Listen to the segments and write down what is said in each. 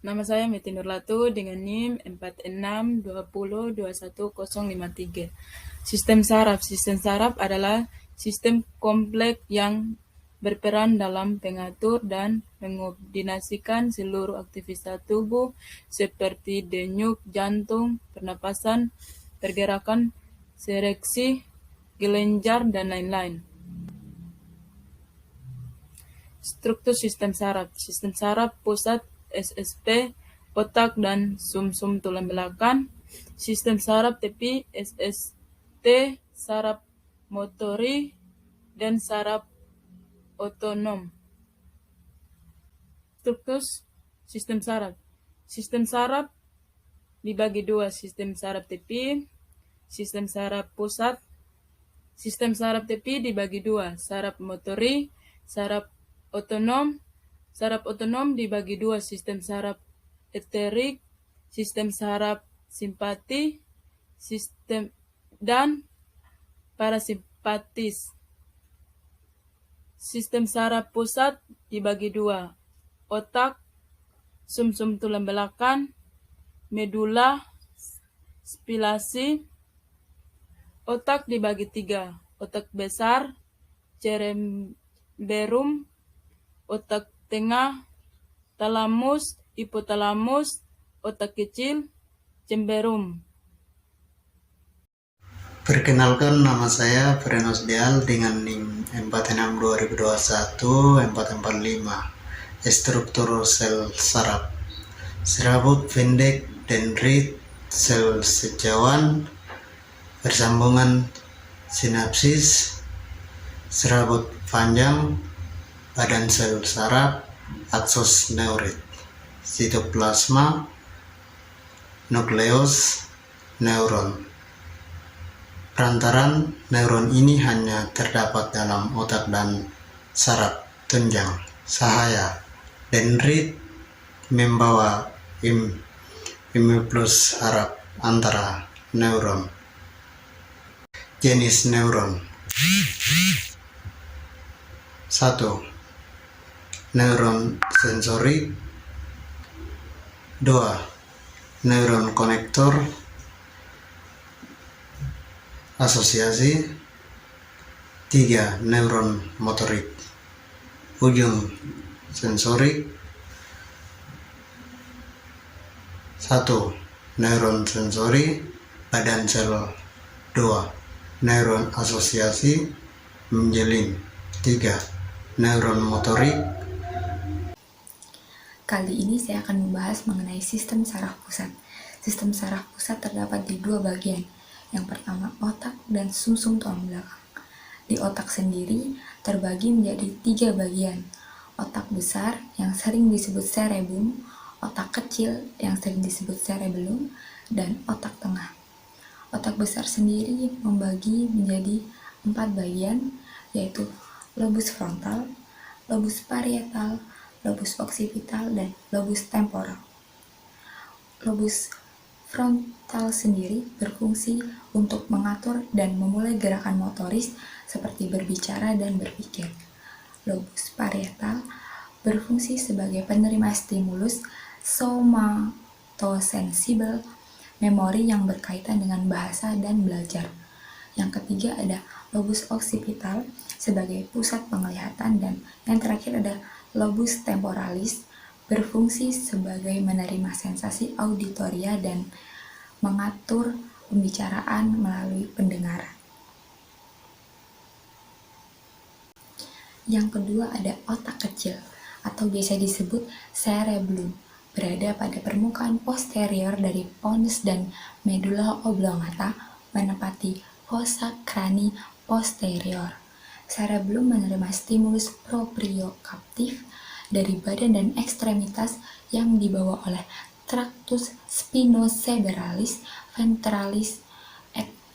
Nama saya Meti Nurlatu dengan NIM 4620210053. Sistem saraf. Sistem saraf adalah sistem kompleks yang berperan dalam mengatur dan mengkoordinasikan seluruh aktivitas tubuh seperti denyut jantung, pernapasan, pergerakan, seleksi, kelenjar, dan lain-lain. Struktur sistem saraf. Sistem saraf pusat SSP, otak dan sumsum tulang belakang. Sistem saraf tepi SST, saraf motorik dan saraf otonom. Struktur sistem saraf. Sistem saraf dibagi dua, sistem saraf tepi, sistem saraf pusat. Sistem saraf tepi dibagi dua, saraf motorik, saraf otonom. Saraf otonom dibagi dua, sistem saraf enterik, sistem saraf simpati, sistem dan parasimpatis. Sistem saraf pusat dibagi dua, otak, sumsum tulang belakang, medula, spinasi. Otak dibagi tiga, otak besar, cerebellum, otak tengah, talamus, hipotalamus, otak kecil, cerebellum. Perkenalkan, nama saya Ferenus Deal dengan NIM 462021-445. Struktur sel saraf. Serabut pendek dendrit, sel sejauhan, persambungan sinapsis. Serabut panjang, badan sel saraf, aksos neurit, sitoplasma, nukleus, neuron. Perantaran neuron ini hanya terdapat dalam otak dan saraf tunjang. Sahaya. Dendrit membawa impuls saraf antara neuron. Jenis neuron. 1. Neuron sensorik. 2. Neuron konektor asosiasi. 3. Neuron motorik. Ujung sensorik. 1. Neuron sensori badan sel. 2. Neuron asosiasi menjelin. 3. Neuron motorik. Kali ini saya akan membahas mengenai sistem saraf pusat. Sistem saraf pusat terdapat di dua bagian. Yang pertama, otak dan sumsum tulang belakang. Di otak sendiri terbagi menjadi tiga bagian. Otak besar yang sering disebut cerebrum, otak kecil yang sering disebut cerebellum, dan otak tengah. Otak besar sendiri membagi menjadi 4 bagian, yaitu lobus frontal, lobus parietal, lobus occipital, dan lobus temporal. Lobus frontal sendiri berfungsi untuk mengatur dan memulai gerakan motoris seperti berbicara dan berpikir. Lobus parietal berfungsi sebagai penerima stimulus somatosensibel, memori yang berkaitan dengan bahasa dan belajar. Yang ketiga ada lobus occipital sebagai pusat penglihatan, dan yang terakhir ada lobus temporalis berfungsi sebagai menerima sensasi auditoria dan mengatur pembicaraan melalui pendengaran. Yang kedua ada otak kecil atau biasa disebut cerebellum, berada pada permukaan posterior dari pons dan medula oblongata, menempati fossa crani posterior. Cerebellum menerima stimulus propriokaptif dari badan dan ekstremitas yang dibawa oleh tractus spinocerebralis, ventralis,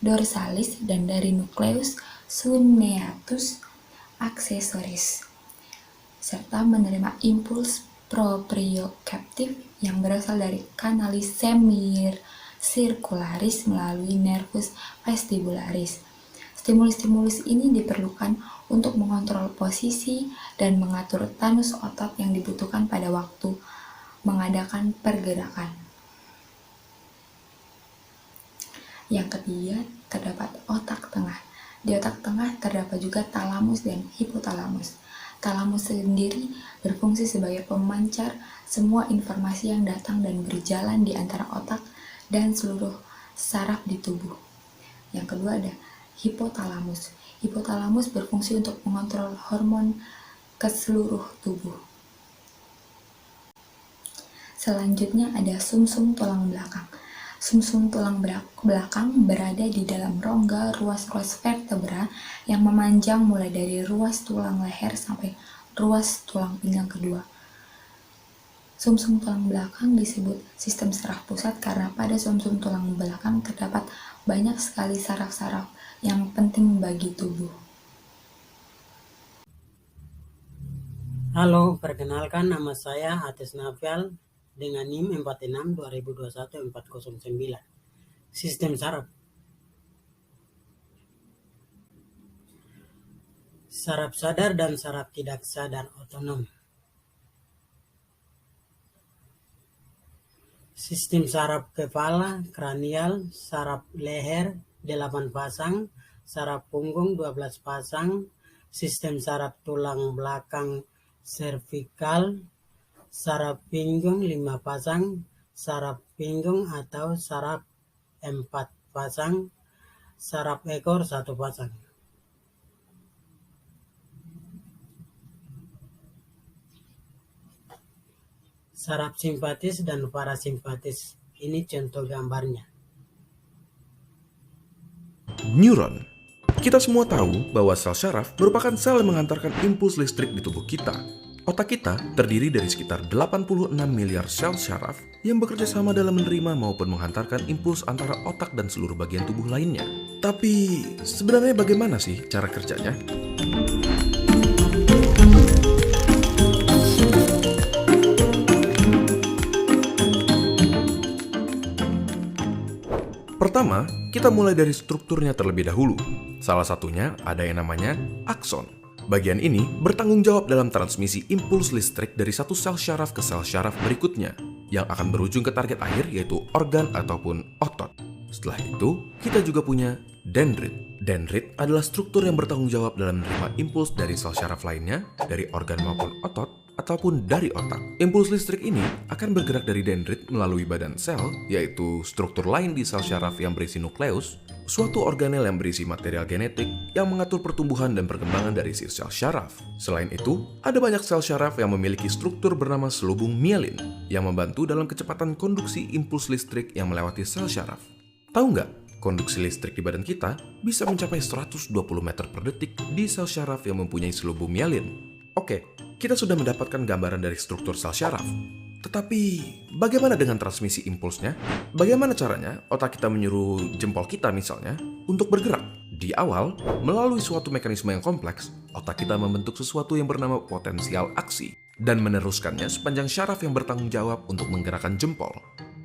dorsalis, dan dari nukleus cuneatus accessoris, serta menerima impuls propriokaptif yang berasal dari kanalis semicircularis melalui nervus vestibularis. Stimulus-stimulus ini diperlukan untuk mengontrol posisi dan mengatur tonus otot yang dibutuhkan pada waktu mengadakan pergerakan. Yang ketiga, terdapat otak tengah. Di otak tengah terdapat juga talamus dan hipotalamus. Talamus sendiri berfungsi sebagai pemancar semua informasi yang datang dan berjalan di antara otak dan seluruh saraf di tubuh. Yang kedua ada hipotalamus. Hipotalamus berfungsi untuk mengontrol hormon ke seluruh tubuh. Selanjutnya ada sumsum tulang belakang. Sumsum tulang belakang berada di dalam rongga ruas-ruas vertebra yang memanjang mulai dari ruas tulang leher sampai ruas tulang pinggang kedua. Sumsum tulang belakang disebut sistem saraf pusat karena pada sumsum tulang belakang terdapat banyak sekali saraf-saraf yang penting bagi tubuh. Halo, perkenalkan nama saya Atis Nafial dengan NIM 46 2021 409. Sistem saraf. Saraf sadar dan saraf tidak sadar otonom. Sistem saraf kepala, kranial, saraf leher 8 pasang, saraf punggung 12 pasang, sistem saraf tulang belakang servikal, saraf pinggung 5 pasang, saraf pinggung atau saraf 4 pasang, saraf ekor 1 pasang. Saraf simpatis dan parasimpatis. Ini contoh gambarnya. Neuron. Kita semua tahu bahwa sel syaraf merupakan sel yang mengantarkan impuls listrik di tubuh kita. Otak kita terdiri dari sekitar 86 miliar sel syaraf yang bekerja sama dalam menerima maupun menghantarkan impuls antara otak dan seluruh bagian tubuh lainnya. Tapi, sebenarnya bagaimana sih cara kerjanya? Pertama, kita mulai dari strukturnya terlebih dahulu. Salah satunya ada yang namanya akson. Bagian ini bertanggung jawab dalam transmisi impuls listrik dari satu sel syaraf ke sel syaraf berikutnya, yang akan berujung ke target akhir yaitu organ ataupun otot. Setelah itu, kita juga punya dendrit. Dendrit adalah struktur yang bertanggung jawab dalam menerima impuls dari sel syaraf lainnya, dari organ maupun otot, ataupun dari otak. Impuls listrik ini akan bergerak dari dendrit melalui badan sel, yaitu struktur lain di sel syaraf yang berisi nukleus, suatu organel yang berisi material genetik yang mengatur pertumbuhan dan perkembangan dari si sel syaraf. Selain itu, ada banyak sel syaraf yang memiliki struktur bernama selubung mielin yang membantu dalam kecepatan konduksi impuls listrik yang melewati sel syaraf. Tahu nggak? Konduksi listrik di badan kita bisa mencapai 120 meter per detik di sel syaraf yang mempunyai selubung mielin. Oke, kita sudah mendapatkan gambaran dari struktur sel syaraf. Tetapi, bagaimana dengan transmisi impulsnya? Bagaimana caranya otak kita menyuruh jempol kita misalnya untuk bergerak? Di awal, melalui suatu mekanisme yang kompleks, otak kita membentuk sesuatu yang bernama potensial aksi dan meneruskannya sepanjang syaraf yang bertanggung jawab untuk menggerakkan jempol.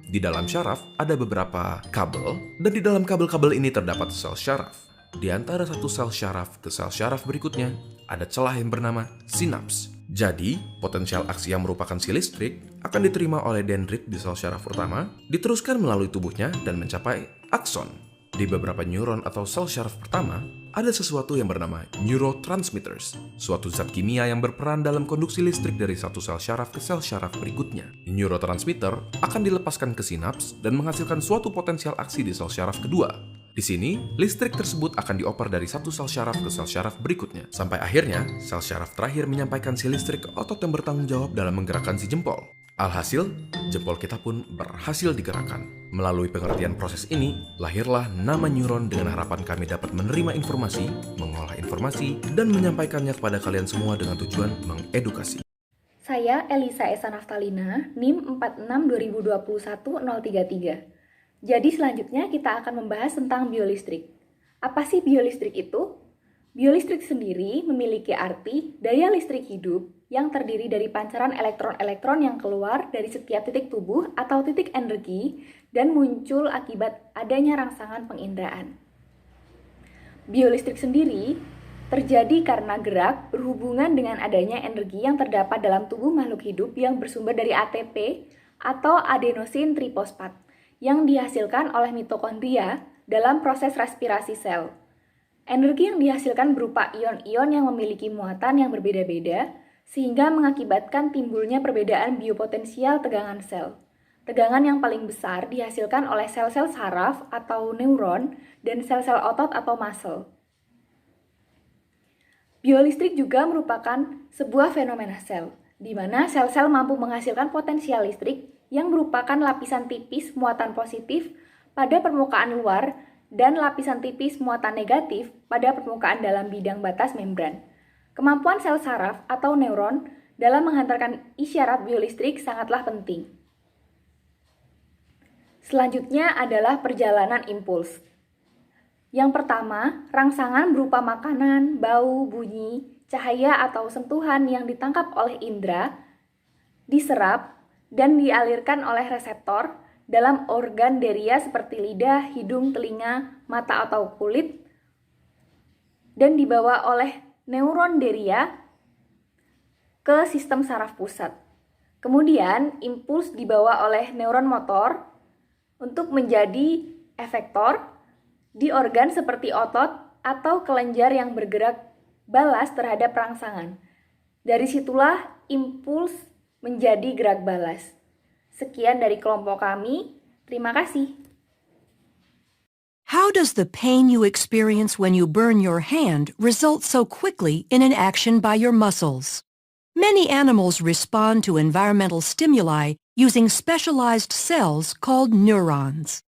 Di dalam syaraf ada beberapa kabel, dan di dalam kabel-kabel ini terdapat sel syaraf. Di antara satu sel syaraf ke sel syaraf berikutnya, ada celah yang bernama sinaps. Jadi, potensial aksi yang merupakan si listrik akan diterima oleh dendrit di sel syaraf pertama, diteruskan melalui tubuhnya dan mencapai akson. Di beberapa neuron atau sel syaraf pertama, ada sesuatu yang bernama neurotransmitters, suatu zat kimia yang berperan dalam konduksi listrik dari satu sel syaraf ke sel syaraf berikutnya. Neurotransmitter akan dilepaskan ke sinaps dan menghasilkan suatu potensial aksi di sel syaraf kedua. Di sini, listrik tersebut akan dioper dari satu sel syaraf ke sel syaraf berikutnya. Sampai akhirnya, sel syaraf terakhir menyampaikan si listrik ke otot yang bertanggung jawab dalam menggerakkan si jempol. Alhasil, jempol kita pun berhasil digerakkan. Melalui pengertian proses ini, lahirlah nama neuron dengan harapan kami dapat menerima informasi, mengolah informasi, dan menyampaikannya kepada kalian semua dengan tujuan mengedukasi. Saya Elisa Esa Naftalina, NIM 46 2021 033. Jadi selanjutnya kita akan membahas tentang biolistrik. Apa sih biolistrik itu? Biolistrik sendiri memiliki arti daya listrik hidup yang terdiri dari pancaran elektron-elektron yang keluar dari setiap titik tubuh atau titik energi dan muncul akibat adanya rangsangan penginderaan. Biolistrik sendiri terjadi karena gerak berhubungan dengan adanya energi yang terdapat dalam tubuh makhluk hidup yang bersumber dari ATP atau adenosin trifosfat yang dihasilkan oleh mitokondria dalam proses respirasi sel. Energi yang dihasilkan berupa ion-ion yang memiliki muatan yang berbeda-beda sehingga mengakibatkan timbulnya perbedaan biopotensial tegangan sel. Tegangan yang paling besar dihasilkan oleh sel-sel saraf atau neuron dan sel-sel otot atau muscle. Biolistrik juga merupakan sebuah fenomena sel, di mana sel-sel mampu menghasilkan potensial listrik yang merupakan lapisan tipis muatan positif pada permukaan luar dan lapisan tipis muatan negatif pada permukaan dalam bidang batas membran. Kemampuan sel saraf atau neuron dalam menghantarkan isyarat biolistrik sangatlah penting. Selanjutnya adalah perjalanan impuls. Yang pertama, rangsangan berupa makanan, bau, bunyi, cahaya atau sentuhan yang ditangkap oleh indera, diserap, dan dialirkan oleh reseptor dalam organ deria seperti lidah, hidung, telinga, mata atau kulit, dan dibawa oleh neuron deria ke sistem saraf pusat. Kemudian, impuls dibawa oleh neuron motor untuk menjadi efektor di organ seperti otot atau kelenjar yang bergerak balas terhadap rangsangan. Dari situlah impuls menjadi gerak balas. Sekian dari kelompok kami. Terima kasih. How does the pain you experience when you burn your hand result so quickly in an action by your muscles? Many animals respond to environmental stimuli using specialized cells called neurons.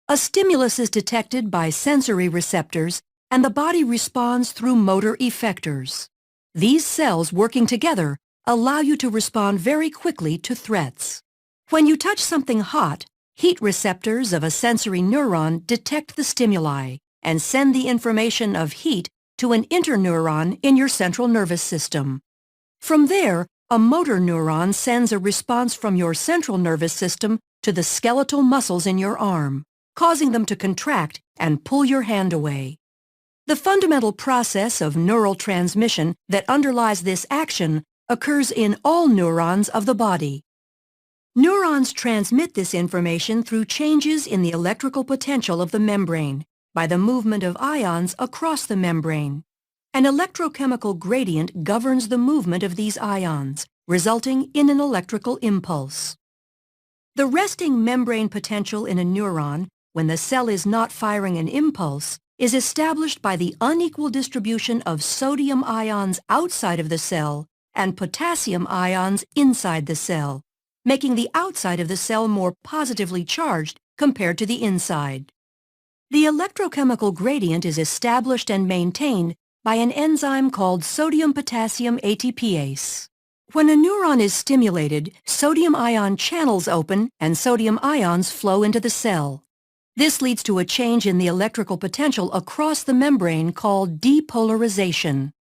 A stimulus is detected by sensory receptors, and the body responds through motor effectors. These cells working together allow you to respond very quickly to threats. When you touch something hot, heat receptors of a sensory neuron detect the stimuli and send the information of heat to an interneuron in your central nervous system. From there, a motor neuron sends a response from your central nervous system to the skeletal muscles in your arm, causing them to contract and pull your hand away. The fundamental process of neural transmission that underlies this action occurs in all neurons of the body. Neurons transmit this information through changes in the electrical potential of the membrane by the movement of ions across the membrane. An electrochemical gradient governs the movement of these ions, resulting in an electrical impulse. The resting membrane potential in a neuron, when the cell is not firing an impulse, is established by the unequal distribution of sodium ions outside of the cell and potassium ions inside the cell, making the outside of the cell more positively charged compared to the inside. The electrochemical gradient is established and maintained by an enzyme called sodium-potassium ATPase. When a neuron is stimulated, sodium ion channels open and sodium ions flow into the cell. This leads to a change in the electrical potential across the membrane called depolarization.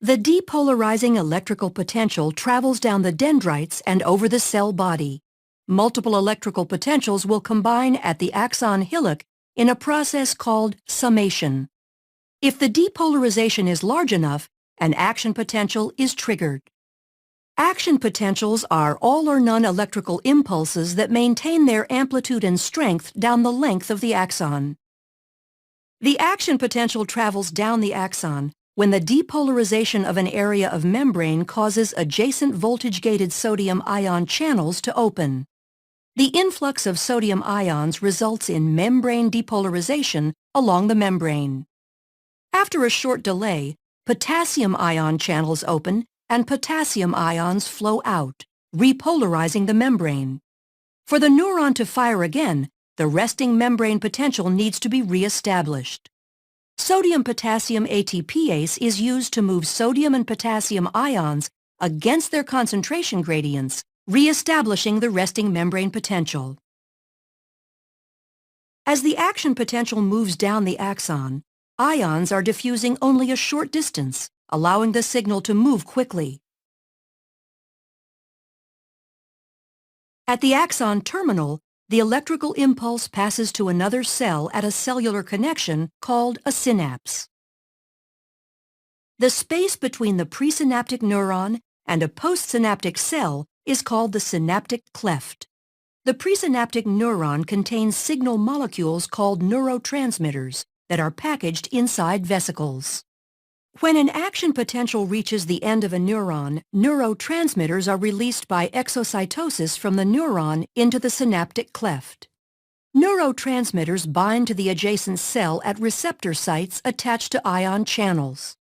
The depolarizing electrical potential travels down the dendrites and over the cell body. Multiple electrical potentials will combine at the axon hillock in a process called summation. If the depolarization is large enough, an action potential is triggered. Action potentials are all or none electrical impulses that maintain their amplitude and strength down the length of the axon. The action potential travels down the axon when the depolarization of an area of membrane causes adjacent voltage-gated sodium ion channels to open. The influx of sodium ions results in membrane depolarization along the membrane. After a short delay, potassium ion channels open and potassium ions flow out, repolarizing the membrane. For the neuron to fire again, the resting membrane potential needs to be re-established. Sodium-potassium ATPase is used to move sodium and potassium ions against their concentration gradients, re-establishing the resting membrane potential. As the action potential moves down the axon, ions are diffusing only a short distance, allowing the signal to move quickly. At the axon terminal, the electrical impulse passes to another cell at a cellular connection called a synapse. The space between the presynaptic neuron and a postsynaptic cell is called the synaptic cleft. The presynaptic neuron contains signal molecules called neurotransmitters that are packaged inside vesicles. When an action potential reaches the end of a neuron, neurotransmitters are released by exocytosis from the neuron into the synaptic cleft. Neurotransmitters bind to the adjacent cell at receptor sites attached to ion channels.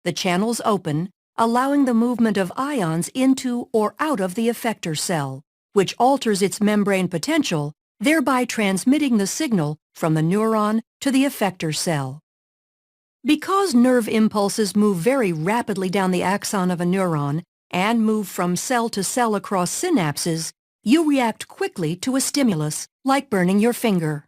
The channels open, allowing the movement of ions into or out of the effector cell, which alters its membrane potential, thereby transmitting the signal from the neuron to the effector cell. Because nerve impulses move very rapidly down the axon of a neuron and move from cell to cell across synapses, you react quickly to a stimulus, like burning your finger.